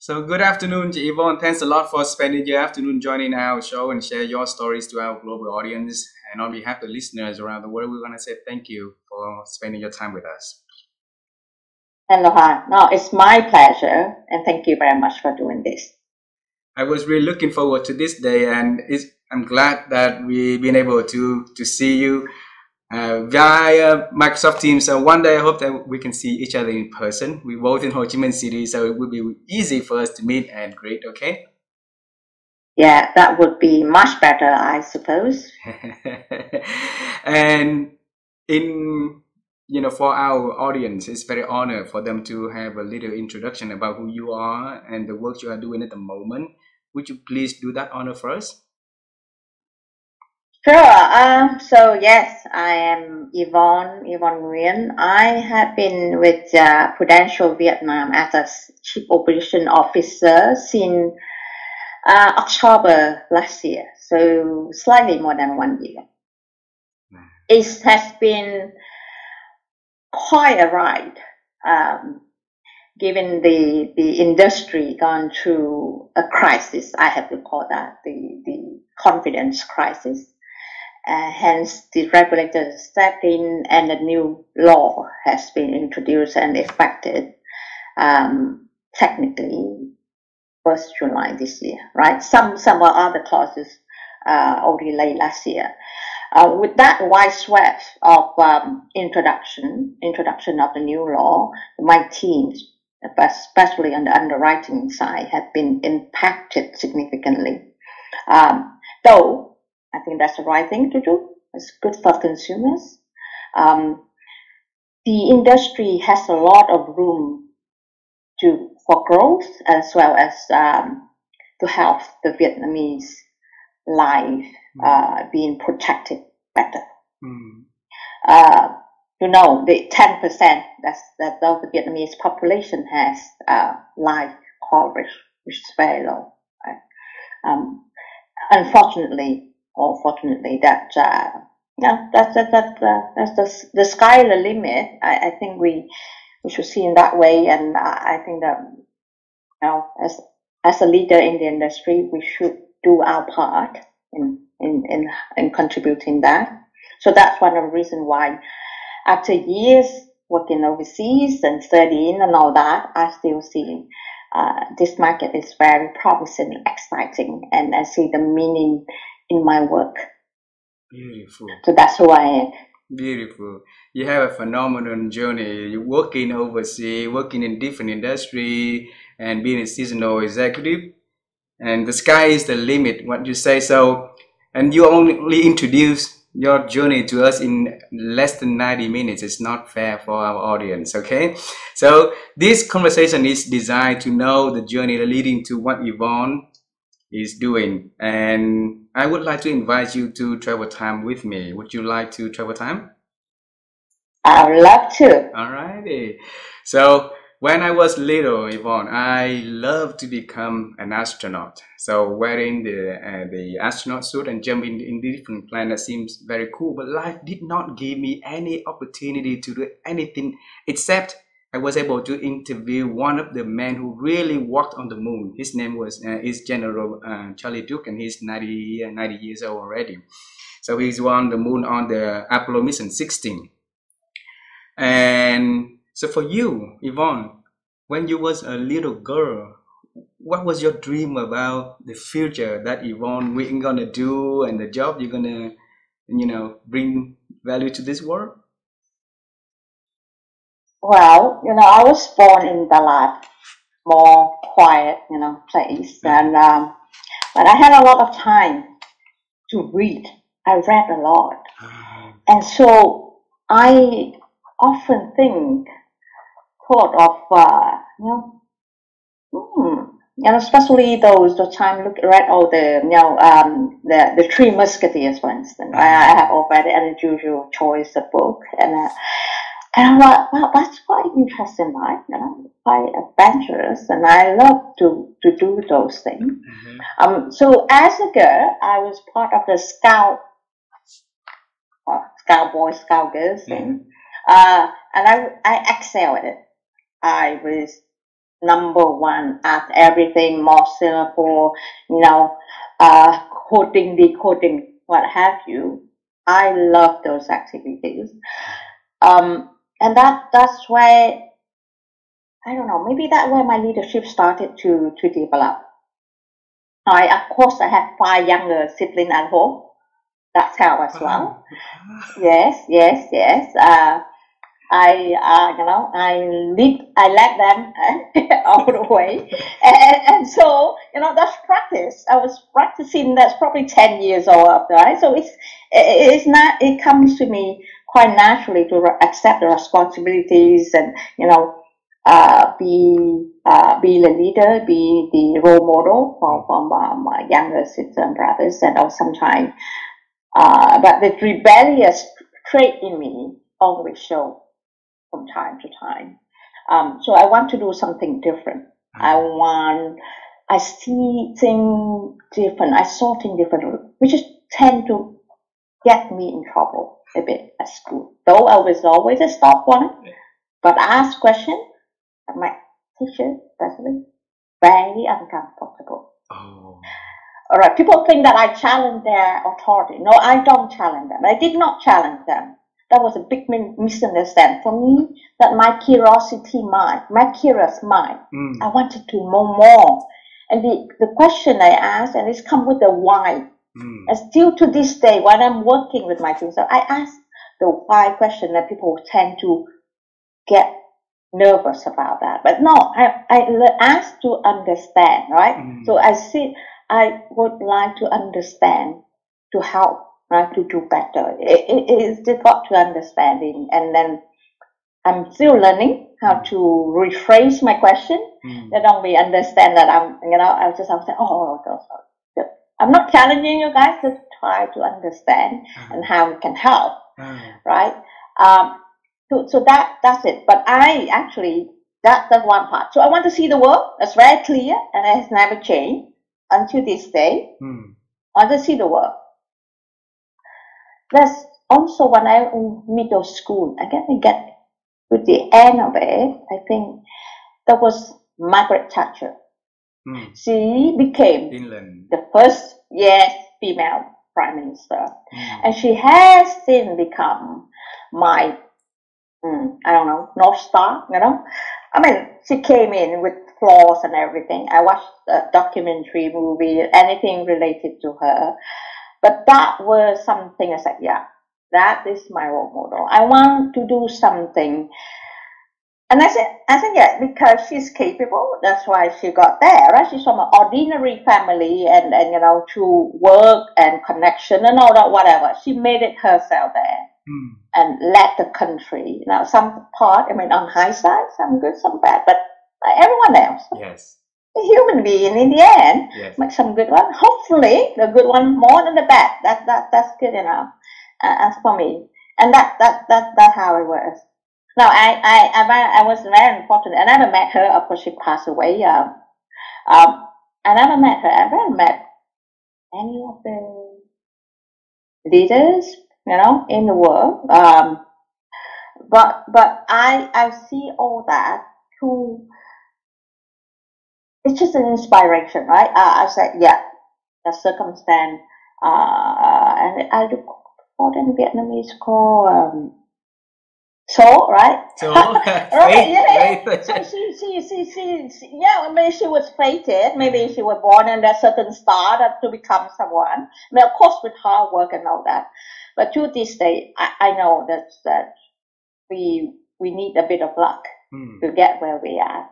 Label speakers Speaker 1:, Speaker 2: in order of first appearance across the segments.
Speaker 1: So good afternoon, Yvonne. Thanks a lot for spending your afternoon joining our show and share your stories to our global audience. And on behalf of the listeners around the world, we want to say thank you for spending your time with us.
Speaker 2: Aloha. No, it's my pleasure, and thank you very much for doing this.
Speaker 1: I was really looking forward to this day, and I'm glad that we've been able to see you via Microsoft Teams. So one day I hope that we can see each other in person. We both in Ho Chi Minh City, so it will be easy for us to meet and greet. Okay.
Speaker 2: Yeah, that would be much better, I suppose.
Speaker 1: And in for our audience, it's very honor for them to have a little introduction about who you are and the work you are doing at the moment. Would you please do that honor first?
Speaker 2: Sure. So yes, I am Yvonne Nguyen. I have been with Prudential Vietnam as a Chief Operation Officer since October last year, so slightly more than 1 year. It has been quite a ride, given the industry gone through a crisis. I have to call that the confidence crisis. Hence, the regulators stepped in, and a new law has been introduced and effected. Technically, 1st July this year, right? Some other clauses already late last year. With that wide swath of introduction of the new law, my teams, especially on the underwriting side, have been impacted significantly. Though I think that's the right thing to do. It's good for consumers. The industry has a lot of room for growth, as well as to help the Vietnamese life being protected better. The 10% that the Vietnamese population has life coverage, which is very low. Right? Unfortunately, or fortunately, that's the sky the limit. I think we should see in that way, and I think that as a leader in the industry, we should do our part in contributing that. So that's one of the reasons why, after years working overseas and studying and all that, I still see this market is very promising, exciting, and I see the meaning in my work.
Speaker 1: Beautiful.
Speaker 2: So that's who I am.
Speaker 1: Beautiful. You have a phenomenal journey. You're working overseas, working in different industry, and being a seasonal executive. And the sky is the limit, what you say. So, and you only introduce your journey to us in less than 90 minutes. It's not fair for our audience, okay? So this conversation is designed to know the journey leading to what Yvonne is doing. And I would like to invite you to travel time with me. Would you like to travel time?
Speaker 2: I would love to.
Speaker 1: Alrighty. So when I was little, Yvonne, I loved to become an astronaut. So wearing the astronaut suit and jumping in different planets seems very cool. But life did not give me any opportunity to do anything except I was able to interview one of the men who really walked on the moon. His name is General Charlie Duke, and he's 90 years old already. So he's on the moon on the Apollo mission 16. And so for you, Yvonne, when you was a little girl, what was your dream about the future that Yvonne we're gonna do and the job you're gonna, bring value to this world?
Speaker 2: Well, I was born in Dalat, more quiet, place, and but I had a lot of time to read. I read a lot, and so I often thought of especially the time read all the Three Musketeers, for instance. I have already an unusual choice of book, and I'm like, well, that's quite interesting, right? Quite adventurous, and I love to do those things. So as a girl, I was part of the Scout Girls thing, and I excelled at it. I was number one at everything, more Singapore, coding, decoding, what have you. I love those activities. And that's where, I don't know, maybe that's where my leadership started to develop. Of course, I have 5 younger siblings at home. That's how as well. Yes. I let them all the way, and so that's practice. I was practicing. That's probably 10 years old, right? So it's not. It comes to me quite naturally to accept the responsibilities and be the leader, be the role model for my younger sisters and brothers, and also sometimes. But the rebellious trait in me always show from time to time. So I want to do something different. I see things different. I saw things different, which is tend to get me in trouble a bit at school. Though I was always a top one, but I ask questions, my teacher, especially, very uncomfortable.
Speaker 1: Oh.
Speaker 2: All right, people think that I challenge their authority. No, I don't challenge them. I did not challenge them. That was a big misunderstanding for me. That my curiosity mind, my curious mind, I wanted to know more. And the question I asked, and it's come with the why. And still to this day, when I'm working with my team, so I ask the why question that people tend to get nervous about that. But no, I ask to understand, right? So I would like to understand, to help, right, to do better. It is difficult to understand, and then I'm still learning how to rephrase my question. They don't really understand that I'm say, I'm not challenging you guys, just try to understand and how we can help, right? So that's it. But that's one part. So I want to see the world. That's very clear, and it has never changed until this day. I want to see the world. That's also when I was in middle school. I get with the end of it, I think that was Margaret Thatcher. She became the first female prime minister, and she has since become my North Star. I mean, she came in with flaws and everything. I watched a documentary, movie, anything related to her, but that was something I said, that is my role model. I want to do something. And I said, because she's capable, that's why she got there, right? She's from an ordinary family, and through work and connection and all that, whatever, she made it herself there and led the country. Now, some part, on hindsight, some good, some bad, but like everyone else.
Speaker 1: Yes.
Speaker 2: A human being in the end, make some good one. Hopefully, the good one more than the bad. That's good enough. As for me, and that's how it was. Now, I was very important. I never met her. Of course, she passed away. I never met her. I never met any of the leaders, in the world. But I see all that through. It's just an inspiration, right? I said, the circumstance, and I look for in Vietnamese called. So, right?
Speaker 1: So,
Speaker 2: right. So she, maybe she was fated. Maybe she was born in that certain star to become someone. Of course, with hard work and all that. But to this day, I know that we need a bit of luck to get where we are.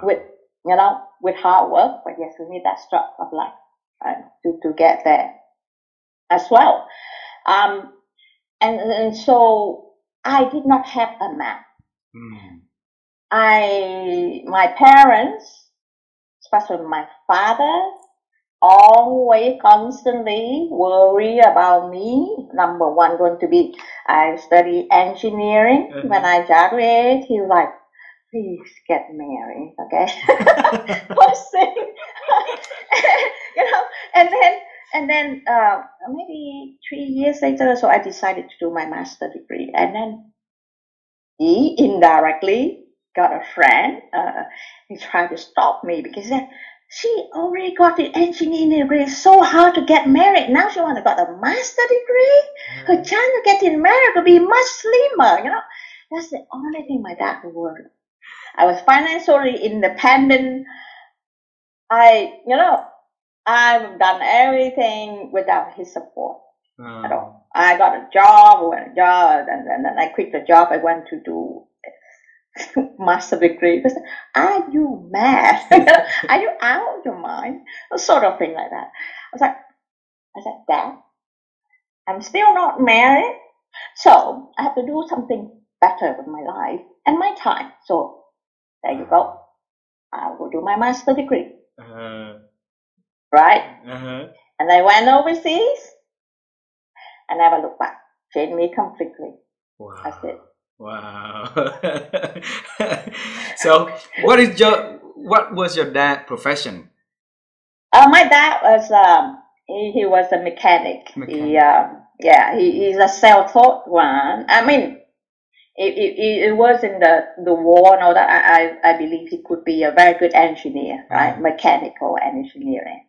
Speaker 2: With hard work. But yes, we need that stroke of luck, right, to get there as well. And so. I did not have a map. My parents, especially my father, always constantly worry about me. Number one, going to be, I study engineering. When I graduate, he's like, please get married, okay? First thing, and then maybe 3 years later, so I decided to do my master's degree, and then he indirectly got a friend. He tried to stop me because he said, she already got the engineering degree. It's so hard to get married. Now she wants to got a master degree. Her chance of getting married will be much slimmer. You know, that's the only thing my dad would worry. I was financially independent. I've done everything without his support at all. I got a job, and then I quit the job. I went to do master degree. Because, are you mad? Are you out of your mind? Sort of thing like that. I said, Dad, I'm still not married, so I have to do something better with my life and my time. So there you go. I will do my master degree. Right? And I went overseas. I never looked back. Changed me completely.
Speaker 1: Wow.
Speaker 2: That's it.
Speaker 1: Wow. So, what was your dad's profession?
Speaker 2: My dad was he was a mechanic. He's a self-taught one. I mean, it was in the war and all that. I believe he could be a very good engineer, right? Mechanical engineering.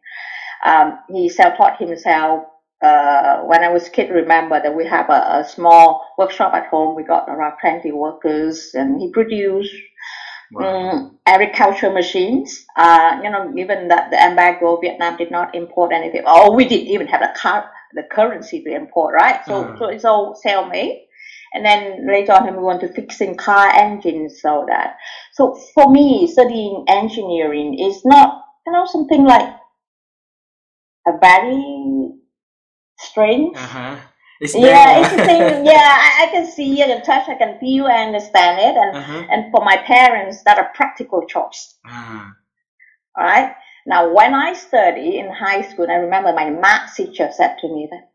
Speaker 2: He self-taught himself. When I was a kid, remember that we have a small workshop at home. We got around 20 workers, and he produced agriculture machines. Even that the embargo, Vietnam did not import anything. Oh, we didn't even have the currency to import, right? So it's all self-made. And then later on, we went to fixing car engines, so that. So for me, studying engineering is not, something like a very strange.
Speaker 1: It's
Speaker 2: a thing. I can see, I can touch, I can feel, I understand it, and for my parents, that's a practical choice. All right. Now, when I studied in high school, I remember my math teacher said to me that,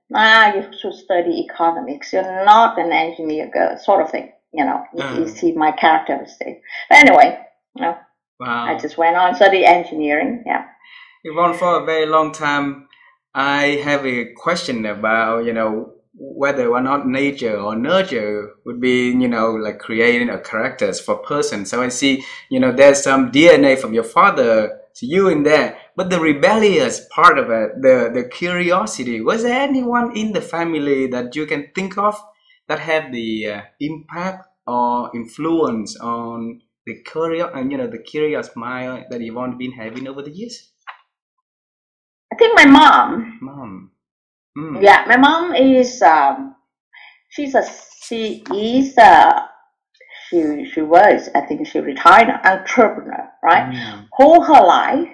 Speaker 2: you should study economics. You're not an engineer girl, sort of thing. You see my characteristic. But anyway, I just went on study engineering. Yeah.
Speaker 1: Yvonne, for a very long time, I have a question about, whether or not nature or nurture would be, like creating a characters for person. So I see, there's some DNA from your father to you in there, but the rebellious part of it, the curiosity, was there anyone in the family that you can think of that had the impact or influence on the curious mind that Yvonne been having over the years?
Speaker 2: I think my mom. Yeah, my mom is she was, I think she retired entrepreneur, right? Whole her life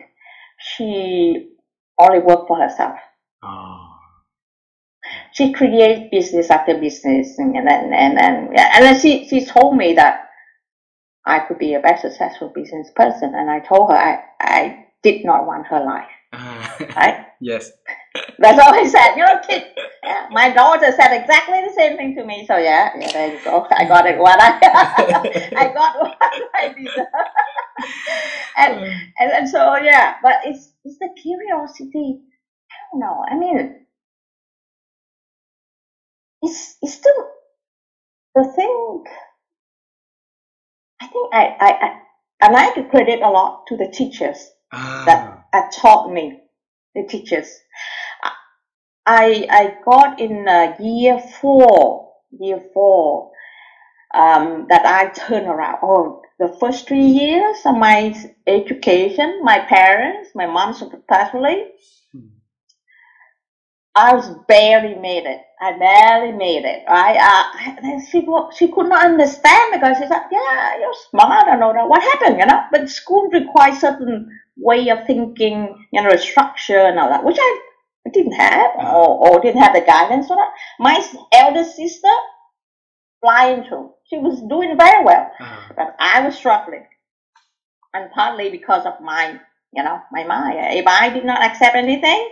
Speaker 2: she only worked for herself. She created business after business, and then she told me that I could be a very successful business person, and I told her I did not want her life. Right?
Speaker 1: Yes.
Speaker 2: That's all I said. Kid. Yeah. My daughter said exactly the same thing to me. So there you go. I got it. I got what I deserve. and so but it's the curiosity. I don't know. I mean, it's still the thing. I think I like to credit a lot to the teachers that taught me. The teachers. I got in year four, that I turned around. Oh, the first 3 years of my education, my parents, my mom especially, I barely made it. Right? She could not understand because she said, "Yeah, you're smart and all that. What happened? But school requires certain way of thinking, structure and all that, which I didn't have or didn't have the guidance for that. My elder sister, flying through. She was doing very well, but I was struggling, and partly because of my mind. If I did not accept anything,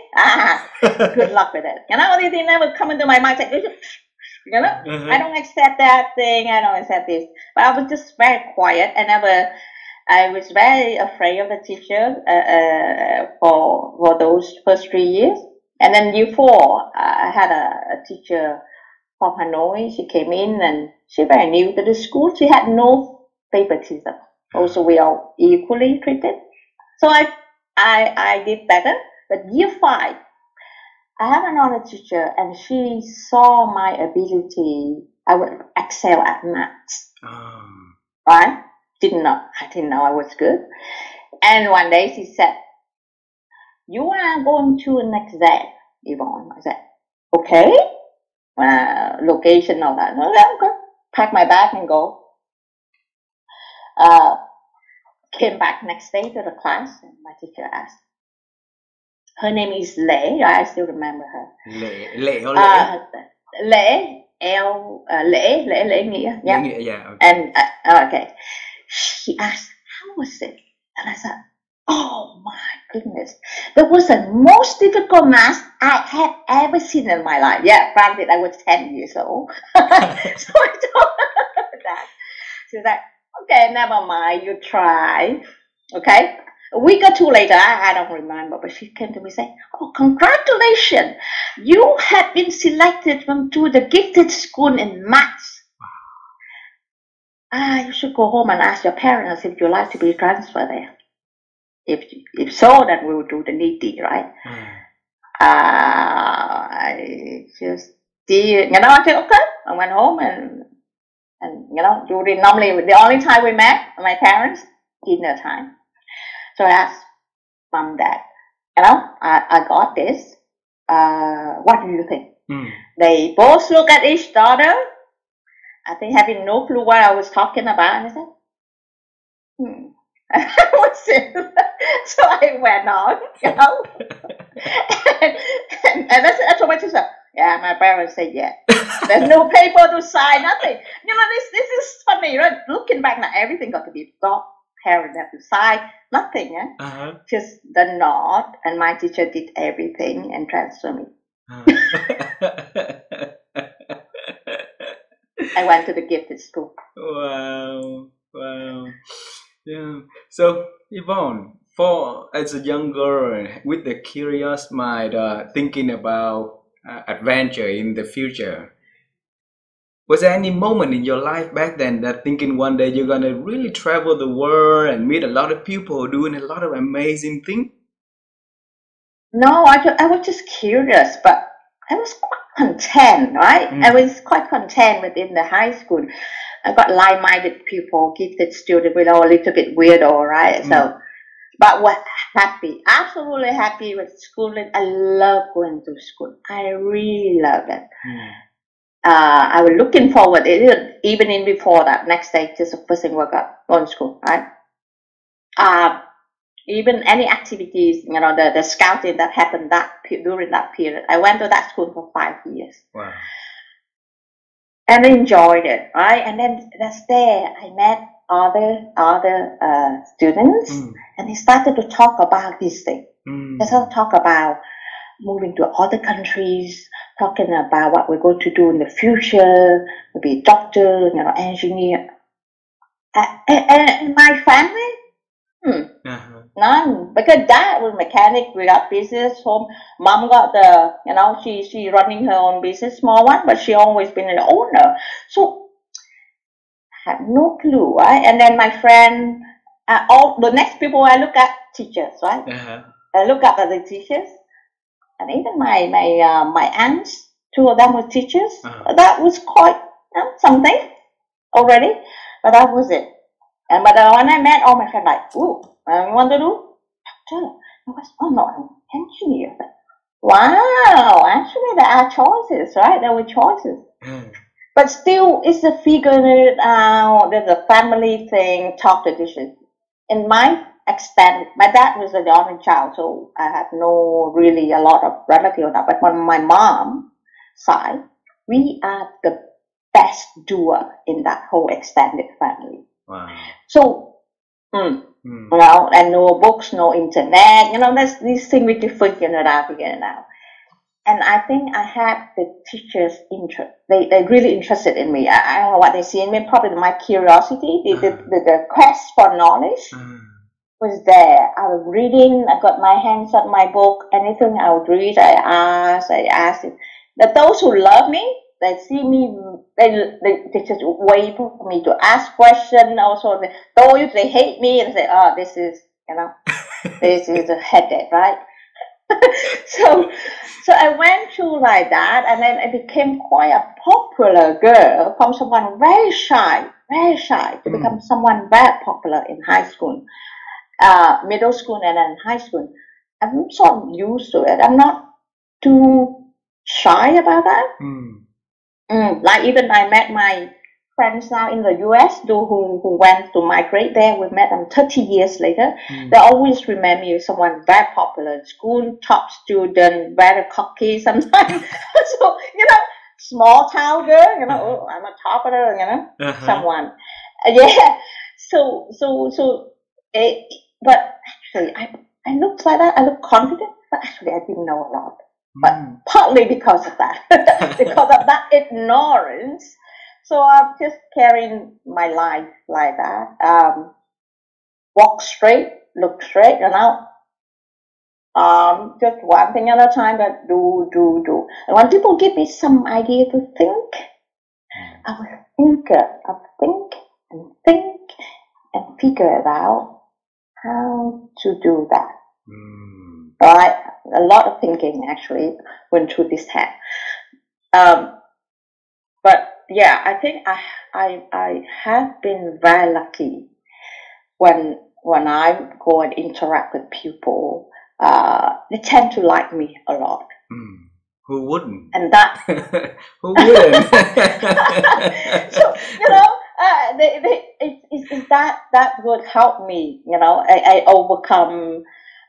Speaker 2: good luck with it. They never come into my mind. Like, I don't accept that thing. I don't accept this. But I was just very quiet. I was very afraid of the teachers for those first 3 years. And then year four, I had a teacher from Hanoi. She came in and she very new to the school. She had no favoritism. Also, we are equally treated. So I did better. But year 5, I have another teacher, and she saw my ability. I would excel at maths. Right? I didn't know I was good. And one day she said, "You are going to an exam, Yvonne." I said, "Okay." Location, all that. No, okay. Pack my bag and go. Came back next day to the class, and my teacher asked. Her name is Lệ. I still remember her.
Speaker 1: Lệ.
Speaker 2: Lệ Nghĩa. Yeah.
Speaker 1: Yeah. Okay.
Speaker 2: And okay. She asked, "How was it?" And I said, "Oh my goodness, that was the most difficult math I had ever seen in my life." Yeah, granted, I was 10 years old. So I told her that. She was like, "Okay, never mind, you try." Okay. A week or 2 later, I don't remember, but she came to me saying, "Oh, congratulations, you have been selected to the gifted school in maths. You should go home and ask your parents if you like to be transferred there. If so, then we will do the needy, right?" I just did, I said, okay. I went home and normally the only time we met, my parents, dinner time. So I asked Mom, Dad, I got this. What do you think? They both look at each other, I think having no clue what I was talking about, and I said, What's it? So I went on, and I told my sister, yeah, my parents said, yeah. There's no paper to sign, nothing. This is funny, right? Looking back now, everything got to be thought. Parents have to sign, nothing, just the nod, and my teacher did everything and transferred me. I went to the gifted school.
Speaker 1: Wow. Yeah. So Yvonne, as a young girl with a curious mind, thinking about adventure in the future, was there any moment in your life back then that thinking one day you're gonna really travel the world and meet a lot of people doing a lot of amazing things?
Speaker 2: No, I was just curious, but I was quite content, right? I was quite content within the high school. I got like-minded people, gifted students, a little bit weirdo, right? So, but was happy, absolutely happy with schooling. I love going to school. I really love it. I was looking forward, even in before that, next day, just the first thing we got, going to school, right? Even any activities, the scouting that happened during that period. I went to that school for 5 years.
Speaker 1: Wow.
Speaker 2: And enjoyed it, right? And then that's there I met other students, and they started to talk about this thing. They started to talk about moving to other countries, talking about what we're going to do in the future, maybe doctor, engineer. And my family, none, because Dad was mechanic, we got business home. Mom got she running her own business, small one, but she always been an owner. So I had no clue, right? And then my friend, all the next people I look at, teachers, right? I look at the teachers, and even my aunts, 2 of them were teachers. That was quite something already, but that was it. And but when I met all my friends, like, ooh, you want to do doctor? I was, oh no, I'm engineer. Wow, actually there are choices, right? There were choices. But still, it's a figuring it out. There's a family thing, talk tradition. In my extent, my dad was the only child, so I had really a lot of relative on that. But on my mom's side, we are the best doer in that whole extended family.
Speaker 1: Wow.
Speaker 2: So, and no books, no internet, that's these things we can figure it out. And I think I have the teachers' interest. They're really interested in me. I don't know what they see in me. Probably my curiosity, the quest for knowledge was there. I was reading. I got my hands on my book. Anything I would read, I asked. That those who love me, they see me, they just wait for me to ask questions. Also, though if they hate me and say, "Oh, this is, this is a headache," right? so I went through like that, and then I became quite a popular girl from someone very shy to become someone very popular in high school, middle school, and then high school. I'm sort of used to it. I'm not too shy about that. Like even I met my friends now in the US who went to migrate there. We met them 30 years later. They always remember you someone very popular in school, top student, very cocky sometimes. So, small town girl, oh, I'm a topper, someone. Yeah. But actually, I looked like that. I look confident, but actually I didn't know a lot. But partly because of that, because of that ignorance. So I'm just carrying my life like that. Walk straight, look straight, just one thing at a time, but do. And when people give me some idea to think, I will think and figure it out how to do that. Right? A lot of thinking actually went through this head. But yeah, I think I have been very lucky when I go and interact with people. They tend to like me a lot.
Speaker 1: Who wouldn't?
Speaker 2: And that
Speaker 1: who wouldn't?
Speaker 2: So that would help me. I overcome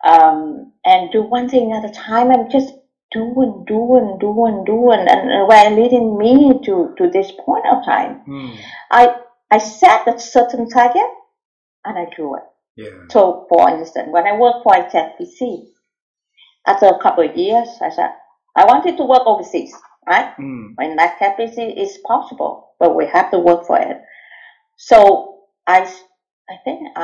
Speaker 2: and do one thing at a time and just do, and where leading me to this point of time. I set a certain target and I do it.
Speaker 1: Yeah.
Speaker 2: So, for instance, when I worked for HSBC, after a couple of years, I said I wanted to work overseas. Right? In HSBC, it's possible, but we have to work for it. So I think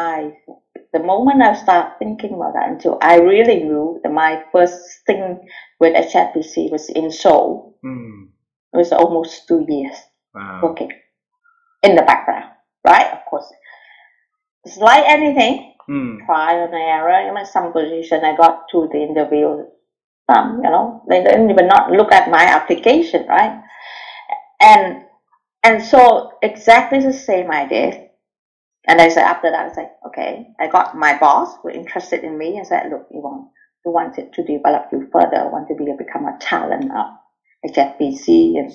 Speaker 2: the moment I start thinking about that until I really knew that my first thing with HSBC was in Seoul. It was almost 2 years working in the background, right? Of course, it's like anything, trial and error. Some position I got to the interview, they didn't even not look at my application, right? And so exactly the same I did. And I said, after that, I said, okay, I got my boss who interested in me. I said, look, Yvonne, we wanted to develop you further. I want to become a talent of HSBC. And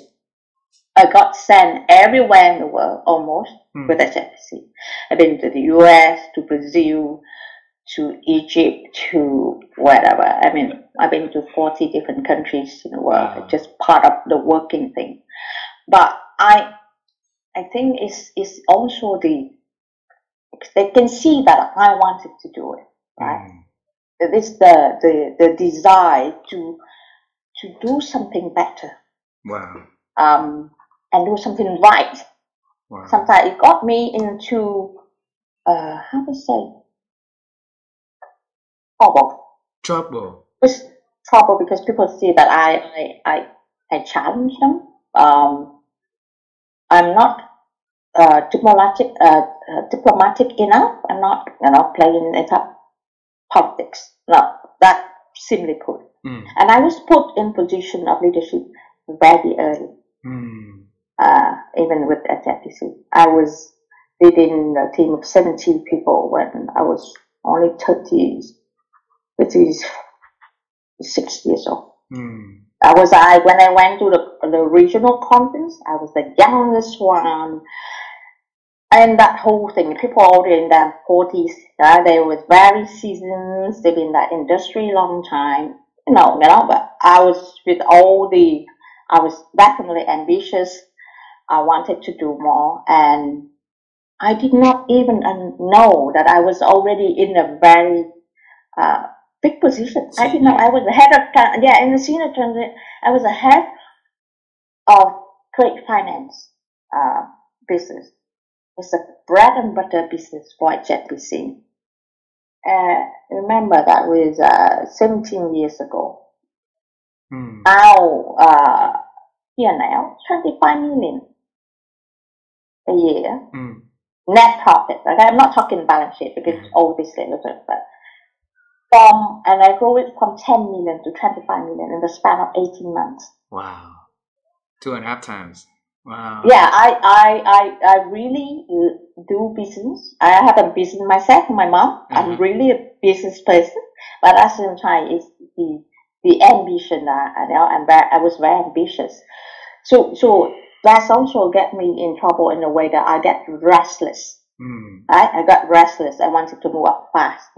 Speaker 2: I got sent everywhere in the world, almost, with HSBC. I've been to the US, to Brazil, to Egypt, to wherever. I mean, I've been to 40 different countries in the world, just part of the working thing. But I think it's also they can see that I wanted to do it, right? It's the desire to do something better. And do something right. Sometimes it got me into how to say trouble. It's trouble because people see that I challenge them. I'm not diplomatic enough. I'm not playing it up politics. No, that simply put. And I was put in position of leadership very early. Even with HSBC, I was leading a team of 17 people when I was only 30, which is 6 years old. When I went to the regional conference, I was the youngest one. And that whole thing, people already in their 40s, they were very seasoned, they've been in that industry a long time, but I was I was definitely ambitious. I wanted to do more, and I did not even know that I was already in a very big position. I didn't know I was the head of, in the senior transit, I was the head of trade finance business. It's a bread and butter business for HSBC. Remember that was 17 years ago. Now, here now, 25 million a year. Net profit. Okay, I'm not talking balance sheet because all this thing, but and I grew it from 10 million to 25 million in the span of 18 months.
Speaker 1: Wow. 2.5 times. Wow.
Speaker 2: Yeah, I really do business. I have a business myself, my mom. I'm really a business person, but at the same time, it's the ambition. I was very ambitious. So that's also get me in trouble in a way that I get restless. Right? I got restless. I wanted to move up fast,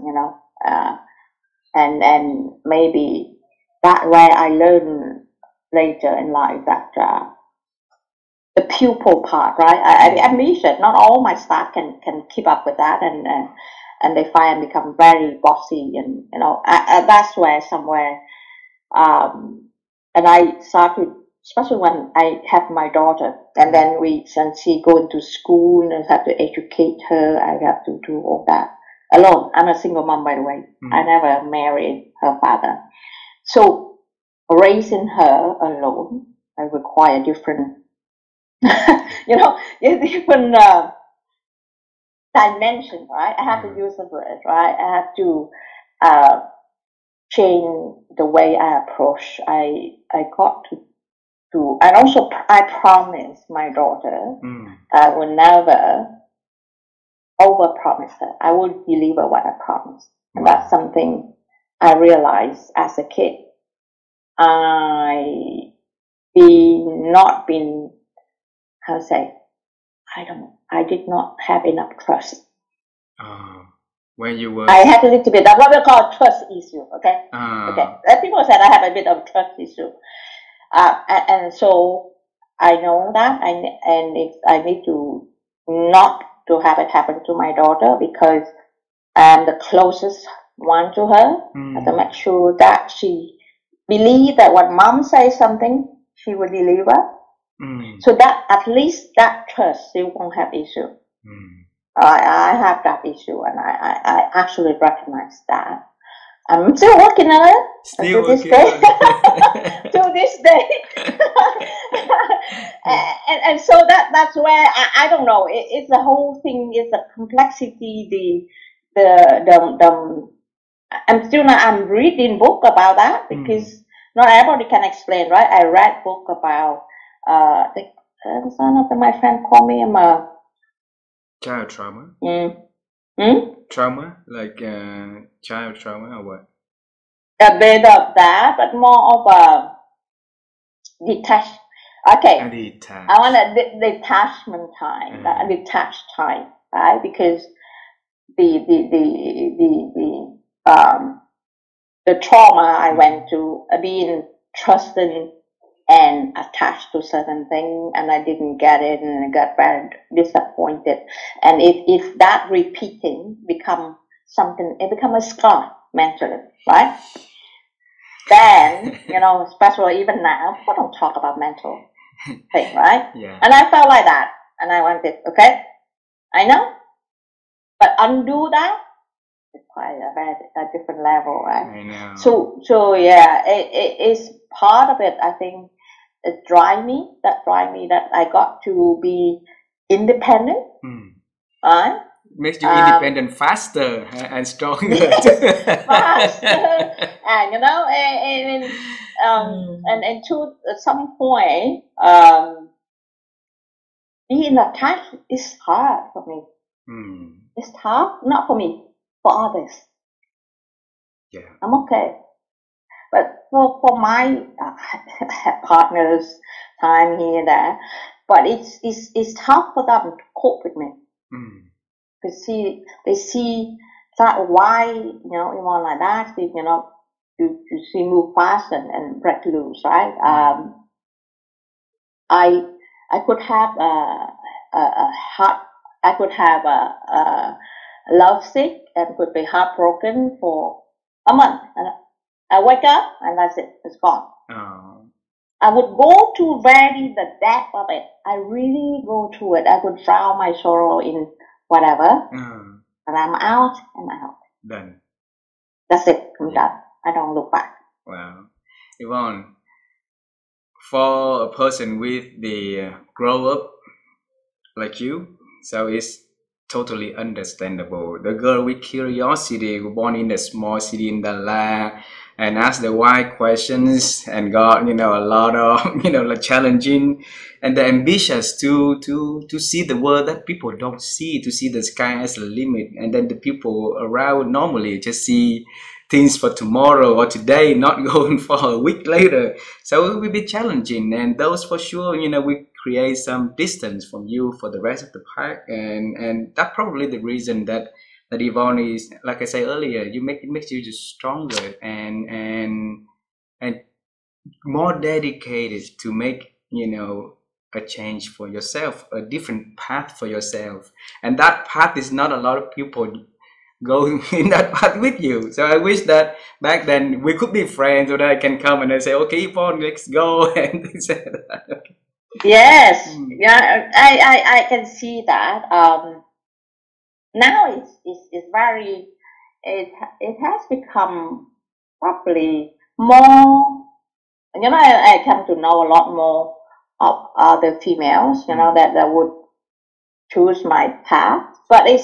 Speaker 2: and maybe that way I learned later in life that the pupil part, right? I ambition. Not all my staff can keep up with that, and they find and become very bossy, and that's where somewhere, and I started, especially when I have my daughter, and then since she go into school, and I have to educate her, I have to do all that alone. I'm a single mom, by the way. I never married her father, so raising her alone, I require different. Different dimension, right? I have to use the word, right? I have to change the way I approach. I got to, and also I promised my daughter I will never over-promise her. I will deliver what I promised, and that's something I realized as a kid. I not been. How to say, I did not have enough trust.
Speaker 1: When you were...
Speaker 2: I had a little bit, that's what we call trust issue, okay? Okay. People said I have a bit of trust issue. And so I know that, and I need to not to have it happen to my daughter, because I'm the closest one to her. I have to make sure that she believes that when mom says something, she will deliver. So that at least that trust still won't have issue. I have that issue, and I actually recognize that. I'm still working on it.
Speaker 1: Still
Speaker 2: to this
Speaker 1: working
Speaker 2: day.
Speaker 1: on it.
Speaker 2: To this day. and so that's where I don't know. It's the whole thing. Is the complexity. The I'm reading book about that, because not everybody can explain, right? I read book about some of my friends call me a
Speaker 1: child trauma. Trauma, like child trauma, or what?
Speaker 2: A bit of that, but more of a detached. Okay, I want a detachment time, a detached time, right? Because the trauma I went to, being trusted and attached to certain things, and I didn't get it, and I got very disappointed. And if that repeating become something, it become a scar mentally, right? Then, especially even now, people don't talk about mental thing, right?
Speaker 1: Yeah.
Speaker 2: And I felt like that, and I wanted, okay, I know, but undo that, it's quite a different level, right?
Speaker 1: I know.
Speaker 2: So yeah, it's part of it. I think it drive me that I got to be independent, right?
Speaker 1: Makes you independent faster and stronger.
Speaker 2: Faster, and to some point, being attached is hard for me. It's hard, not for me, for others.
Speaker 1: Yeah,
Speaker 2: I'm okay, but for my partners, time here and there, but it's tough for them to cope with me. They see that why Yvonne like that. You see move fast and break loose, right? I could have a heart. I could have a love sick and could be heartbroken for a month. And I wake up and that's it. It's gone. I would go to very the depth of it. I really go to it. I would drown my sorrow in whatever. And I'm out and out.
Speaker 1: Done.
Speaker 2: That's it. I'm done. I don't look back.
Speaker 1: Wow. Yvonne, for a person with the grow up like you, so it's totally understandable. The girl with curiosity who born in a small city in Dalat and asked the why questions and got a lot of like challenging, and the ambitious to see the world that people don't see, to see the sky as a limit, and then the people around normally just see things for tomorrow or today, not going for a week later. So it will be challenging, and those for sure, we create some distance from you for the rest of the pack, and that's probably the reason that Yvonne is, like I said earlier, it makes you just stronger and more dedicated to make a change for yourself, a different path for yourself, and that path is not a lot of people go in that path with you. So I wish that back then we could be friends, or that I can come and I say, okay, Yvonne, let's go, and things like that.
Speaker 2: Yes, yeah, I can see that. Now it's very, it has become probably more, I come to know a lot more of other females, that would choose my path, but it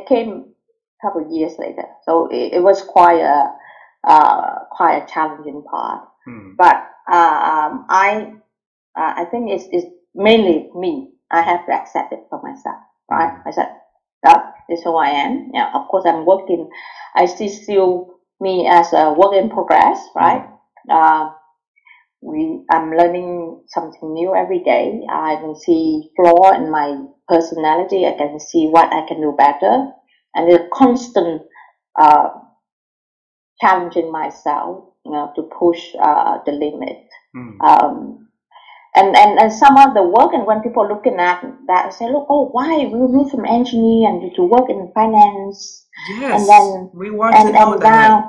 Speaker 2: came a couple of years later, so it was quite a challenging part. But I think it's mainly me. I have to accept it for myself, right? I said, that is who I am. Yeah, of course I'm working. I still me as a work in progress, right? I'm learning something new every day. I can see flaw in my personality. I can see what I can do better, and the constant challenging myself, to push the limit. And some of the work, and when people are looking at that, I say, look, why we moved from engineer and to work in finance?
Speaker 1: Yes,
Speaker 2: and then
Speaker 1: we want to know that.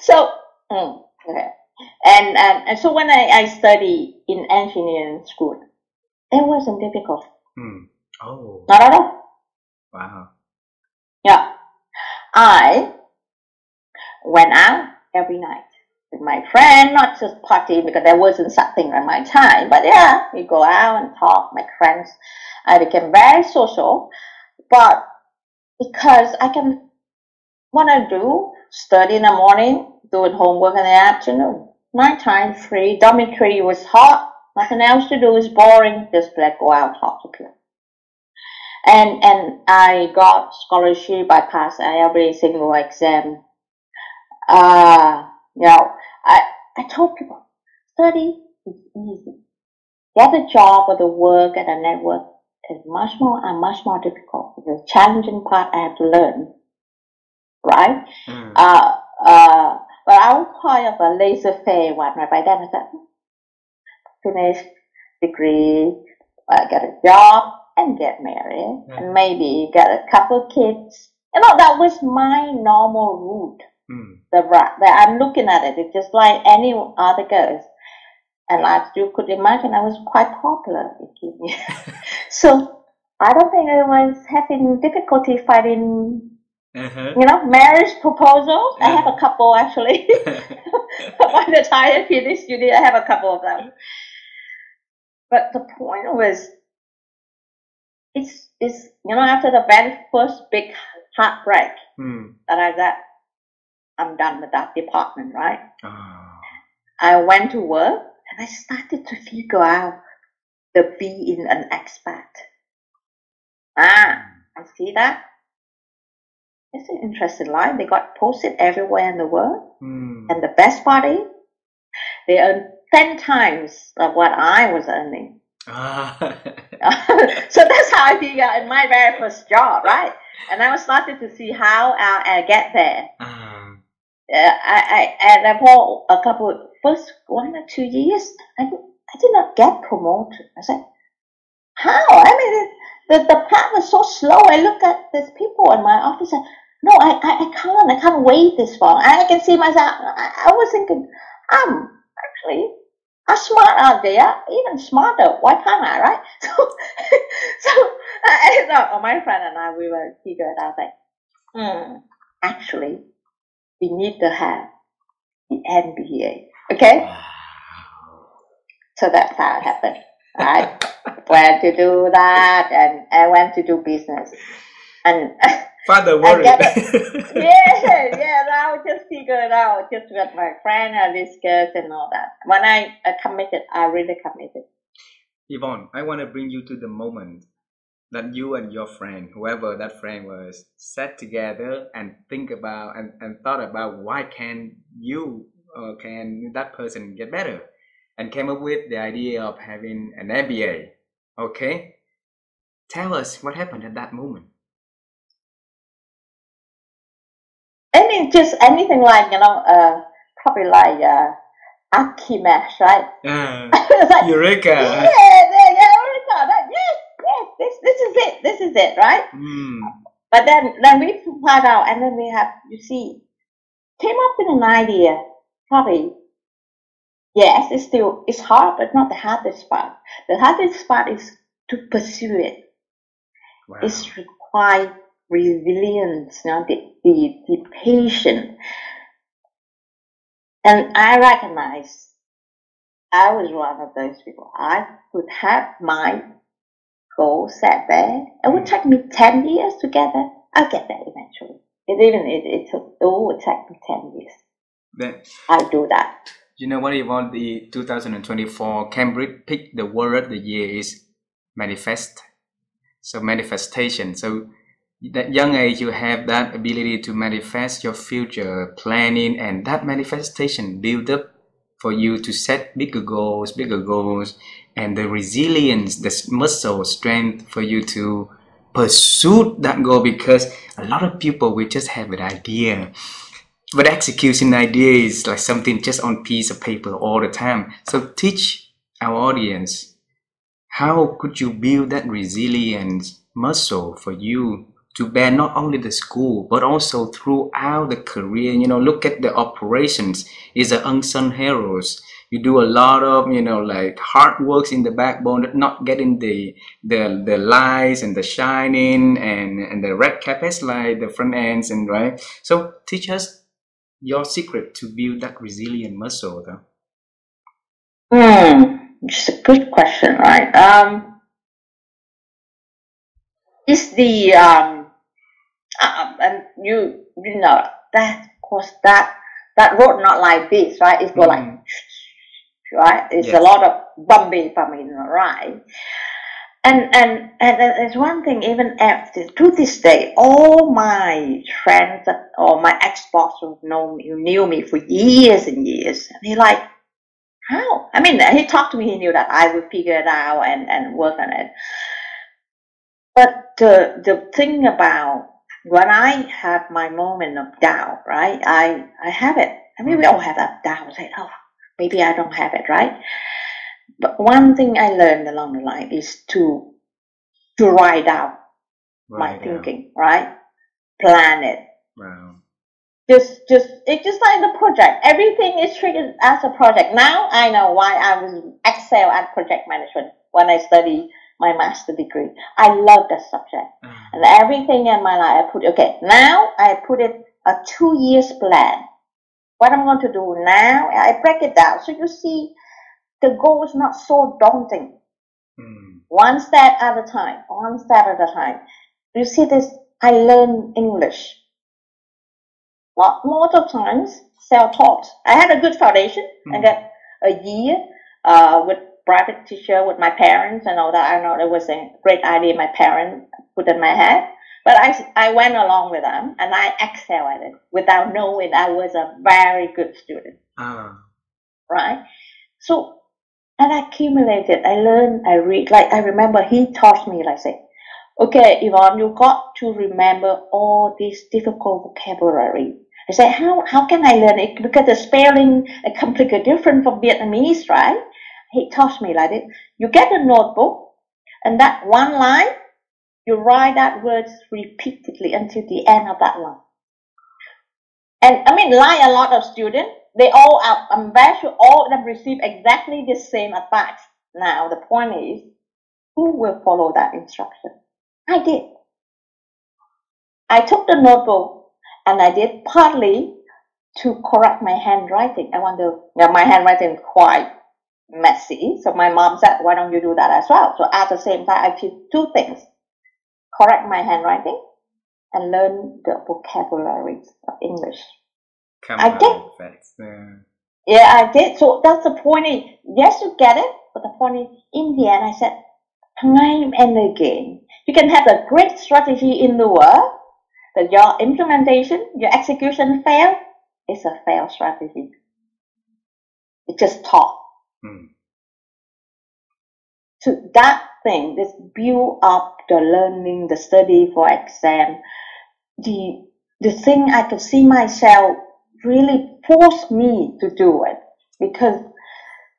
Speaker 2: So, okay. And so when I study in engineering school, it wasn't difficult.
Speaker 1: Oh.
Speaker 2: Not at all.
Speaker 1: Wow.
Speaker 2: Yeah. I went out every night with my friend, not just party, because there wasn't something at my time, but yeah, we go out and talk, make friends. I became very social, but because I can want to do, study in the morning, doing homework in the afternoon. Nighttime free, dormitory was hot, nothing else to do, is boring, just go out, talk to people. And I got scholarship, I passed every single exam. I told people, study is easy. Get a job or the work at a network is much more difficult. The challenging part I have to learn, right? But I was quite of a laissez-faire one. By then I said, finish degree, get a job, and get married, and maybe get a couple of kids. That was my normal route. That I'm looking at it. It's just like any other girls. And as you could imagine, I was quite popular in Kenya. So I don't think I was having difficulty finding, marriage proposals. I have a couple actually. By the time I finished uni, I have a couple of them. But the point was, it's after the very first big heartbreak that I got, I'm done with that department, right? I went to work and I started to figure out the being an expat. I see that. It's an interesting life. They got posted everywhere in the world. And the best part is, they earn 10 times of what I was earning. So that's how I figured out in my very first job, right? And I was starting to see how I get there. And for a couple, first 1 or 2 years, I did not get promoted. I said, how? I mean, the path was so slow. I look at these people in my office and, no, I can't wait this long. I can see myself. I was thinking, actually, I'm smart out there, even smarter. Why can't I, right? So my friend and I, we were figuring out like, actually, we need to have the MBA. Okay, so that's how it happened. I went to do that, and I went to do business, and
Speaker 1: Father
Speaker 2: I
Speaker 1: worried.
Speaker 2: get it. Yeah. I just figured it out, just with my friend and discuss and all that. When I committed, I really committed.
Speaker 1: Yvonne, I want to bring you to the moment that you and your friend, whoever that friend was, sat together and think about and thought about why can you or can that person get better, and came up with the idea of having an MBA. Okay, tell us what happened at that moment.
Speaker 2: Just anything like, probably like Archimedes, right? It's like,
Speaker 1: Eureka!
Speaker 2: yeah, Eureka! This is it, right? But then we find out, and then we have, you see, came up with an idea. Probably, yes, it's hard, but not the hardest part. The hardest part is to pursue it.
Speaker 1: Wow.
Speaker 2: It's required resilience, the patience. And I recognize I was one of those people. I could have my goal set there. It would take me 10 years to get there. I'll get there eventually. It would take me 10 years.
Speaker 1: Then
Speaker 2: I'll do that.
Speaker 1: you know what, Yvonne? The 2024 Cambridge picked the word of the year is manifest. So manifestation. So that young age you have that ability to manifest your future planning, and that manifestation build up for you to set bigger goals, and the resilience, the muscle strength for you to pursue that goal. Because a lot of people will just have an idea, but executing idea is like something just on piece of paper all the time. So teach our audience, how could you build that resilience muscle for you to bear not only the school but also throughout the career? Look at the operations. It's an unsung heroes. You do a lot of like hard works in the backbone, not getting the lights and the shining and the red carpets like the front ends, and right. So teach us your secret to build that resilient muscle, though.
Speaker 2: It's a good question, right? Is the and you know that, of course, that road not like this, right? It's go like, right? It's a lot of bumpy, right? And there's one thing, even after to this day, all my friends or my ex-boss who knew me for years and years, and he like, how? I mean, he talked to me, he knew that I would figure it out and work on it. But the thing about when I have my moment of doubt, right? I have it. I mean, we all have that doubt. Say, oh, maybe I don't have it, right? But one thing I learned along the line is to write down my thinking, right? Plan it.
Speaker 1: Wow.
Speaker 2: It's just like the project. Everything is treated as a project. Now I know why I was excel at project management when I study my master degree. I love that subject. And everything in my life now I put it a 2 years plan. What I'm going to do now, I break it down. So you see, the goal is not so daunting. One step at a time, You see this, I learn English. Most of times, self-taught. I had a good foundation. I got a year with private teacher with my parents and all that. I know it was a great idea my parents put in my head. But I went along with them and I excel at it without knowing I was a very good student. Right? So, and I accumulated. I learned, I read. Like, I remember he taught me, like, say, okay, Yvonne, you got to remember all this difficult vocabulary. I said, how can I learn it? Because the spelling is completely different from Vietnamese, right? He taught me like this. You get a notebook, and that one line, you write that words repeatedly until the end of that line. And I mean, like a lot of students, they all are, I'm very sure all of them receive exactly the same advice. Now, the point is, who will follow that instruction? I did. I took the notebook and I did partly to correct my handwriting. I want to, my handwriting is quite messy. So my mom said, why don't you do that as well? So at the same time, I did two things: correct my handwriting and learn the vocabulary of English. I did. Yeah, I did. So that's the point. Yes, you get it. But the point is, in the end, I said, time and again, you can have a great strategy in the world, but your implementation, your execution fail, it's a failed strategy. It's just talk. So that thing, this build up the learning, the study for exam, the thing I could see myself really forced me to do it, because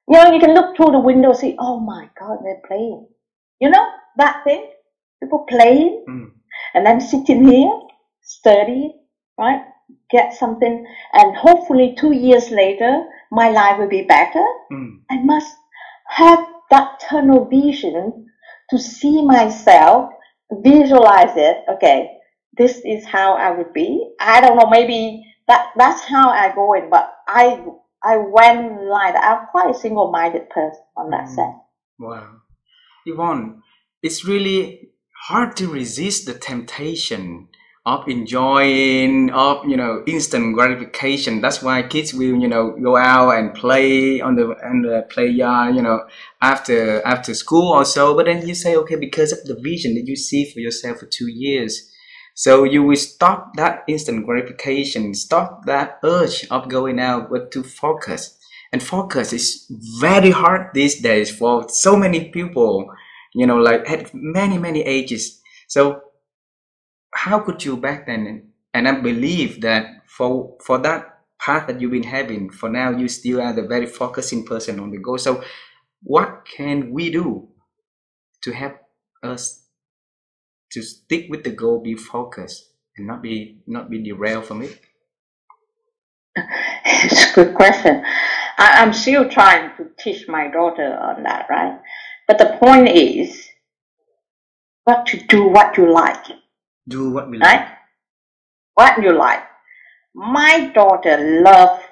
Speaker 2: you can look through the window and see, oh my God, they're playing. That thing, people playing, and then sitting here, study, right? Get something, and hopefully 2 years later, my life will be better. I must have that tunnel vision to see myself, visualize it. Okay, this is how I would be. I don't know, maybe that's how I go in, but I went like that. I'm quite a single-minded person on that sense.
Speaker 1: Wow. Yvonne, it's really hard to resist the temptation of enjoying, of instant gratification. That's why kids will go out and play on the play yard, after school or so. But then you say, okay, because of the vision that you see for yourself for 2 years, so you will stop that instant gratification, stop that urge of going out, but to focus. And focus is very hard these days for so many people, like at many ages. So how could you back then? And I believe that for that path that you've been having, for now you still are the very focusing person on the goal. So what can we do to help us to stick with the goal, be focused, and not be derailed from it?
Speaker 2: It's a good question. I'm still trying to teach my daughter on that, right? But the point is, to do what you like.
Speaker 1: Do what we
Speaker 2: like. What you like. My daughter loves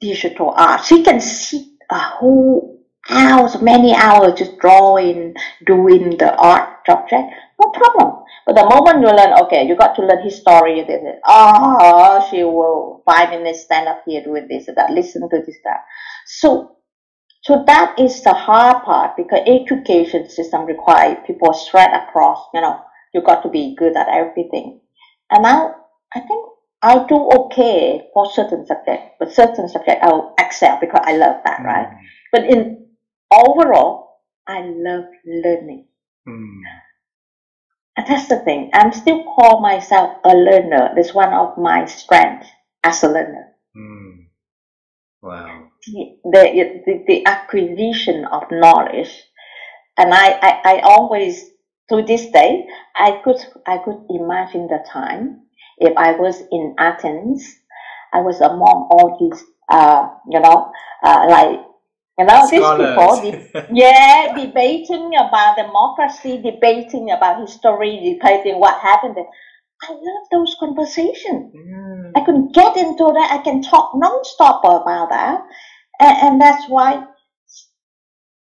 Speaker 2: digital art. She can sit a whole hours, many hours, just drawing, doing the art subject. No problem. But the moment you learn, okay, you got to learn history, she will 5 minutes stand up here doing this and that, listen to this, that. So that is the hard part, because education system requires people spread across, you got to be good at everything. And now I think I do okay for certain subjects, but certain subjects I'll excel because I love that, right? But in overall, I love learning. And that's the thing. I'm still call myself a learner. That's one of my strengths as a learner.
Speaker 1: Wow.
Speaker 2: The acquisition of knowledge. And I always, to this day, I could imagine the time if I was in Athens, I was among all these,
Speaker 1: scholars.
Speaker 2: These people, debating about democracy, debating about history, debating what happened. I love those conversations. I can get into that. I can talk non-stop about that, and that's why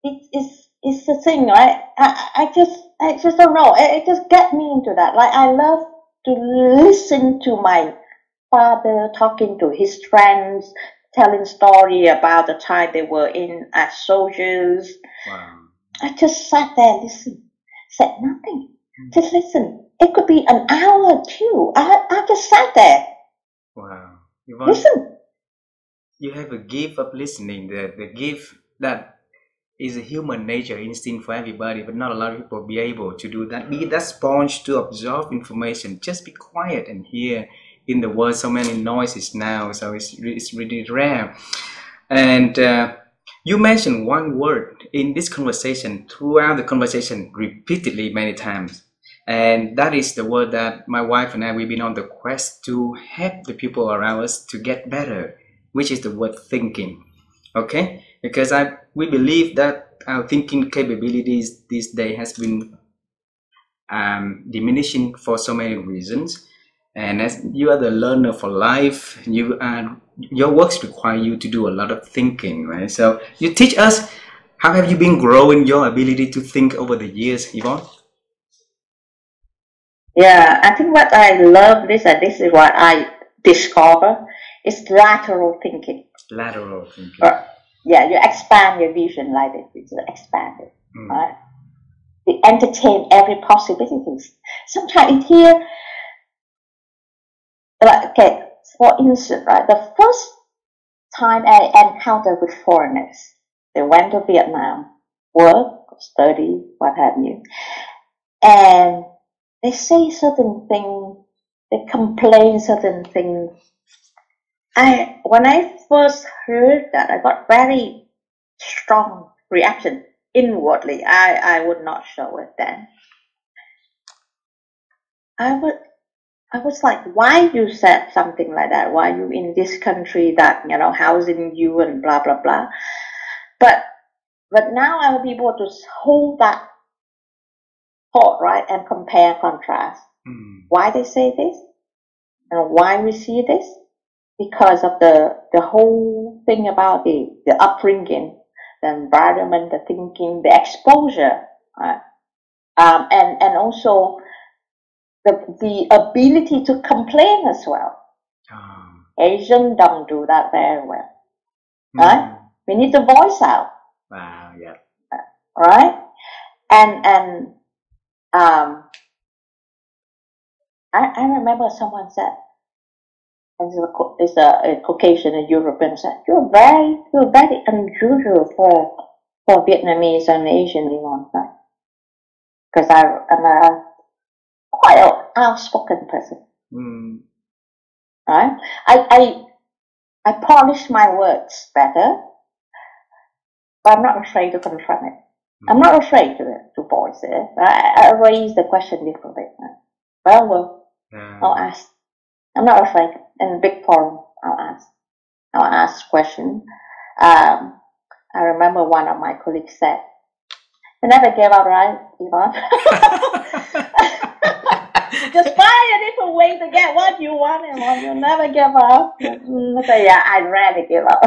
Speaker 2: it's the thing, right? I just don't know. It just get me into that. Like, I love to listen to my father talking to his friends, telling story about the time they were in as soldiers.
Speaker 1: Wow.
Speaker 2: I just sat there and listened, said nothing, just listen. It could be an hour or two. I just sat there.
Speaker 1: Wow.
Speaker 2: Listen.
Speaker 1: You have a gift of listening. The gift that is a human nature instinct for everybody, but not a lot of people be able to do that. Be that sponge to absorb information. Just be quiet and hear. In the world, so many noises now, so it's really rare. And you mentioned one word in this conversation, throughout the conversation, repeatedly many times, and that is the word that my wife and I, we've been on the quest to help the people around us to get better, which is the word thinking. Okay, because we believe that our thinking capabilities this day has been diminishing for so many reasons. And as you are the learner for life, your works require you to do a lot of thinking, right? So you teach us, how have you been growing your ability to think over the years, Yvonne?
Speaker 2: Yeah, I think what I love this, and this is what I discover, is lateral thinking.
Speaker 1: Lateral thinking.
Speaker 2: Yeah, you expand your vision like this. You expand it, right? You entertain every possibilities. Sometimes here, like, okay, for instance, right, the first time I encountered with foreigners, they went to Vietnam, work, study, what have you, and they say certain things, they complain certain things. When I first heard that, I got very strong reaction inwardly. I would not show it then. I was like, why you said something like that? Why you in this country that, housing you and blah, blah, blah. But now I will be able to hold that thought, right, and compare, contrast. Why they say this and why we see this? Because of the whole thing about the upbringing, the environment, the thinking, the exposure, right? And also the ability to complain as well. Asians don't do that very well, right? We need to voice out.
Speaker 1: Wow, yeah.
Speaker 2: Right? And I remember someone said, it's a Caucasian, a European, said, you're very unusual for Vietnamese and Asian, right? Because I'm a quite an outspoken person. Right? I polish my words better, but I'm not afraid to confront it. I'm not afraid to voice it. I raise the question differently. Right? Well, I'll ask. I'm not afraid. In a big forum, I'll ask question. I remember one of my colleagues said, "You never gave up, right, Yvonne? Just find a different way to get what you want, and you never give up." So yeah, I rarely give up.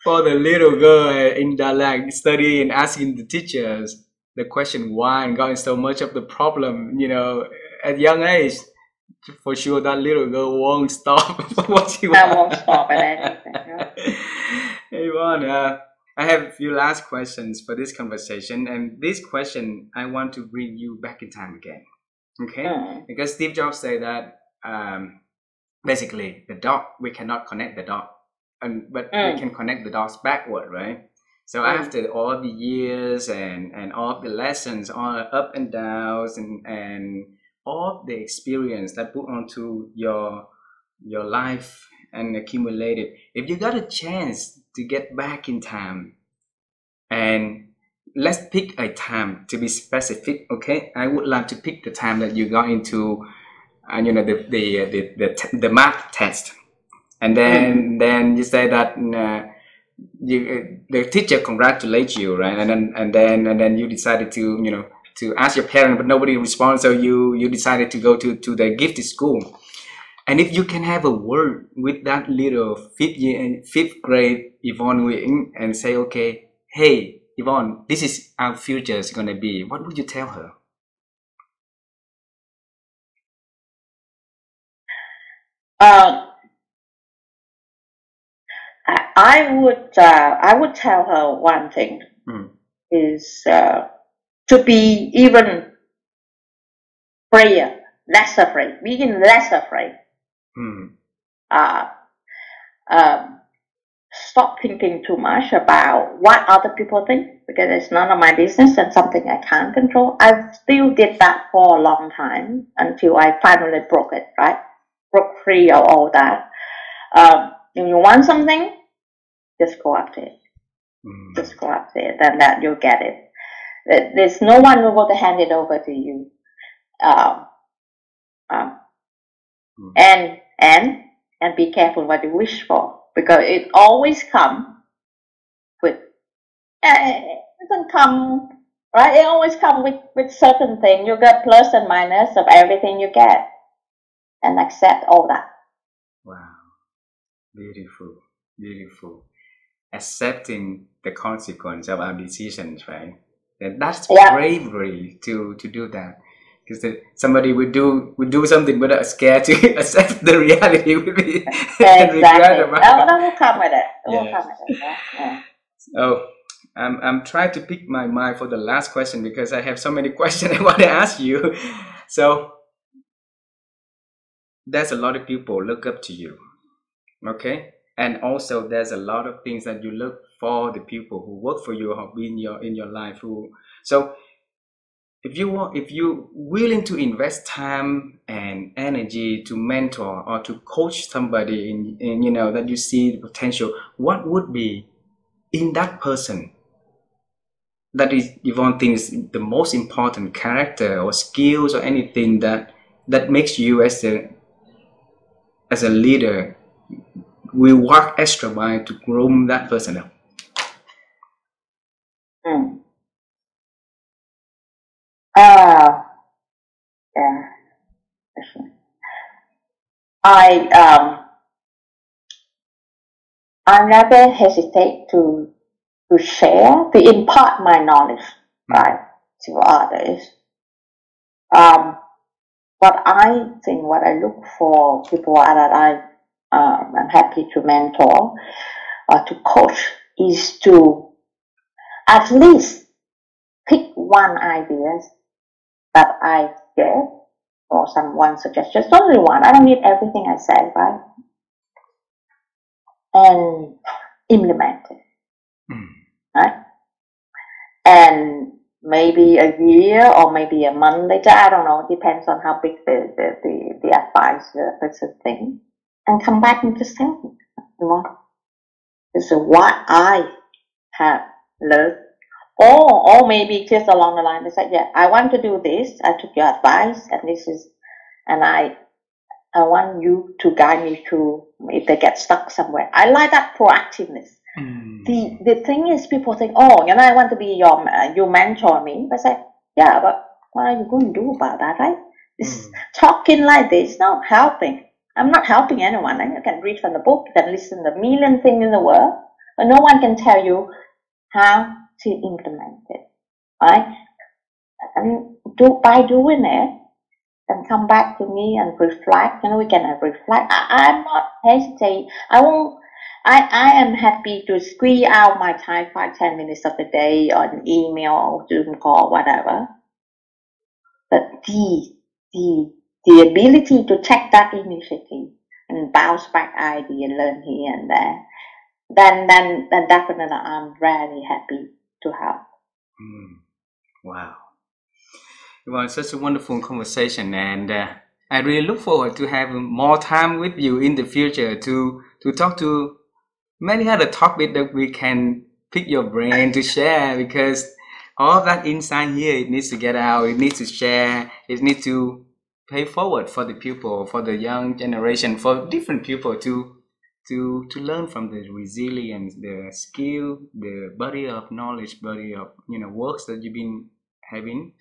Speaker 1: For the little girl in Dalag studying and asking the teachers the question why and got so much of the problem, at young age, for sure that little girl won't stop what she wants.
Speaker 2: I won't stop at anything.
Speaker 1: Hey, Yvonne, I have a few last questions for this conversation, and this question I want to bring you back in time again, okay? Because Steve Jobs said that basically the dot, we cannot connect the dot, but we can connect the dots backward, right? So after all the years and all the lessons, all the up and downs and all the experience that put onto your life and accumulated, if you got a chance to get back in time, and let's pick a time to be specific, okay? I would like to pick the time that you got into, the math test, and then you say that the teacher congratulates you, right? And then you decided to ask your parents, but nobody responds, so you decided to go to the gifted school. And if you can have a word with that little fifth grade Yvonne Nguyen and say, okay, hey Yvonne, this is our future is gonna be, what would you tell her?
Speaker 2: I would tell her one thing is to be even less afraid, being less afraid. Stop thinking too much about what other people think, because it's none of my business and something I can't control. I still did that for a long time until I finally broke it, right? Broke free of all that. If you want something, just go after it. Just go after it, and that you'll get it. There's no one who will hand it over to you. And be careful what you wish for, because it always comes with. It doesn't come right? It always comes with certain things. You get plus and minus of everything you get, and accept all that.
Speaker 1: Wow, beautiful, beautiful. Accepting the consequence of our decisions, right? And that's bravery to do that. Because somebody would do something without scared to accept the reality would be
Speaker 2: and regret about it. That will come with it. Yeah.
Speaker 1: So I'm trying to pick my mind for the last question because I have so many questions I want to ask you. So there's a lot of people look up to you, okay? And also there's a lot of things that you look for the people who work for you or be in your life who. So if you willing to invest time and energy to mentor or to coach somebody in you know that you see the potential, what would be in that person that is Yvonne thinks the most important character or skills or anything that makes you as a leader will work extra mile to groom that person up?
Speaker 2: Yeah. I never hesitate to share, to impart my knowledge, right, to others. But I think what I look for people that I'm happy to mentor or to coach is to at least pick one idea that I get or someone suggests, just only one. I don't need everything I say, right? And implement it, right? And maybe a year or maybe a month later, I don't know, depends on how big the advice the person thinks, and come back and just tell me, you know, this is what I have learned. Or maybe just along the line, they said, yeah, I want to do this, I took your advice, and this is, and I want you to guide me through if they get stuck somewhere. I like that proactiveness. The thing is, people think, oh, you know, I want to be you mentor me. I say, yeah, but what are you going to do about that, right? This talking like this not helping. I'm not helping anyone. You can read from the book, you can listen to a million things in the world, but no one can tell you how to implement it, right? And by doing it, and come back to me and reflect. You know, we can reflect. I'm not hesitate. I am happy to squeeze out my time 5-10 minutes of the day on email or Zoom call, whatever. But the ability to take that initiative and bounce back idea and learn here and there, then definitely I'm very happy to help.
Speaker 1: Wow. It was such a wonderful conversation, and I really look forward to having more time with you in the future to talk to many other topics that we can pick your brain to share, because all that insight here, it needs to get out, it needs to share, it needs to pay forward for the people, for the young generation, for different people to learn from the resilience, the skill, the body of knowledge, body of works that you've been having.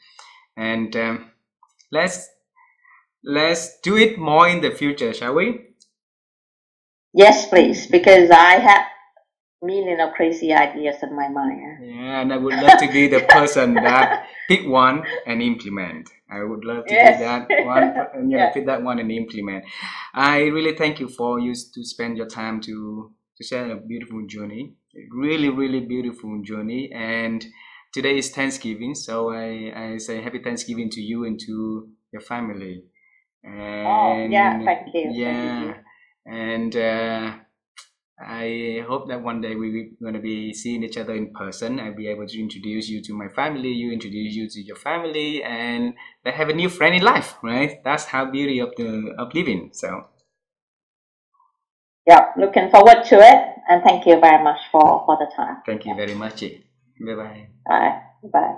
Speaker 1: And let's do it more in the future, shall we?
Speaker 2: Yes, please, because I have millions of crazy ideas in my mind.
Speaker 1: Yeah, and I would love to be the person that pick one and implement. I would love to be that one, pick that one and implement. I really thank you for you to spend your time to share a beautiful journey, really, really beautiful journey. And today is Thanksgiving, so I say happy Thanksgiving to you and to your family. And
Speaker 2: thank you.
Speaker 1: Yeah, thank you. And I hope that one day we're going to be seeing each other in person. I'll be able to introduce you to my family, you introduce you to your family, and they have a new friend in life, right? That's how beauty of living. So
Speaker 2: yeah, looking forward to it, and thank you very much for the time.
Speaker 1: Thank you very much. Bye-bye.
Speaker 2: Bye. Bye.